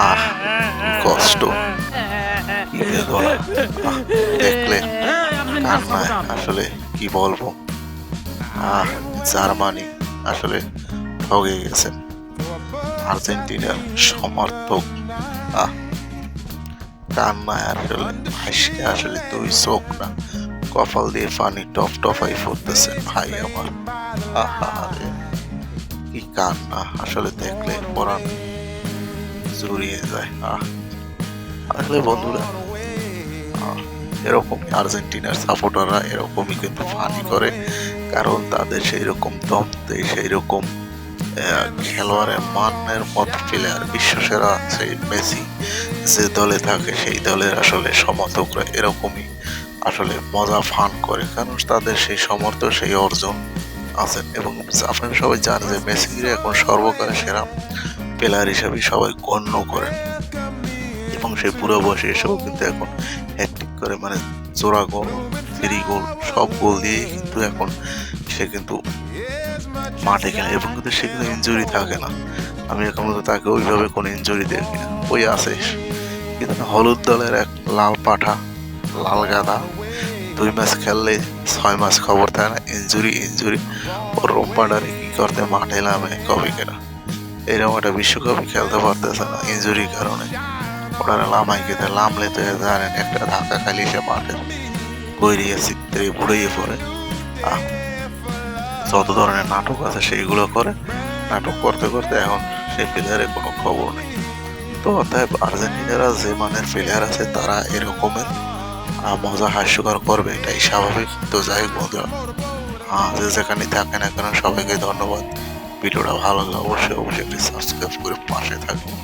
আহ কি কষ্ট, কি বেদনা। আহ দেখলে কান্নায় আসলে কি বলবো। আহ জার্মানি আসলে ঠগে গেছেন আর্জেন্টিনার সমর্থক। আহ কান্নায় আসলে ভাসে আসলে দুই চোখ না, কপাল দিয়ে পানি টপ টপাই পড়তেছে ভাই আমার। আহারে কি কান্না, আসলে দেখলে পরাণ জুড়িয়ে যায়। আসলে বন্ধুরা, আহ, এরকমই আর্জেন্টিনার সাপোর্টাররা এরকমই কিন্তু ফানি করে, কারণ তাদের সেই রকম দম দেয়, সেই রকম খেলোয়াড়ের মানের মতো প্লেয়ার বিশ্বসেরা সেই মেসি যে দলে থাকে সেই দলের আসলে সমর্থকরা এরকমই আসলে মজা ফান করে, কারণ তাদের সেই সমর্থ সেই অর্জন আছেন। এবং আপনারা সবাই জানেন যে মেসিকে এখন সর্বকালের সেরা প্লেয়ার হিসেবে সবাই গণ্য করেন, এবং সে বুড়ো বয়সে এসেও কিন্তু এখন হ্যাটট্রিক করে, মানে জোড়া গোল, ফ্রি গোল, সব গোল দিয়ে কিন্তু এখন সে কিন্তু মাঠে খেলে, এবং কিন্তু সে কিন্তু ইনজুরি থাকে না। আমি এখন পর্যন্ত তাকে ওইভাবে কোনো ইনজুরি দেখি না, ওই আছে কিন্তু হলুদ দলের এক লাল পাঠা, লাল গাদা, 2 ম্যাচ খেললে 6 মাস খবর থাকে না, ইনজুরি ইনজুরি। ওর রোম্পাডারে কি করতে মাঠে নামে কবে কেনা, এরকম একটা বিশ্বকাপে খেলতে পারতেছে না ইনজুরির কারণে। ওরা লামাই খেতে লামলে তো জানেন একটা ধাক্কা খালি সে মাঠে গড়িয়ে চিত্রে বুড়িয়ে পড়ে। আহ যত ধরনের নাটক আছে সেইগুলো করে, নাটক করতে করতে এখন সেই প্লেয়ারের কোনো খবর নেই। তো অতএব আর্জেন্টিনারা যে মানের প্লেয়ার আছে তারা এরকমের মজা হাস্যকর করবে, এটাই স্বাভাবিক। তো যাই হোক বন্ধুরা, যে যেখানে থাকে না কেন সবাইকে ধন্যবাদ। ভিডিওটা ভালো লাগলে অবশ্যই অবশ্যই একটি সাবস্ক্রাইব করে পাশে থাকবেন।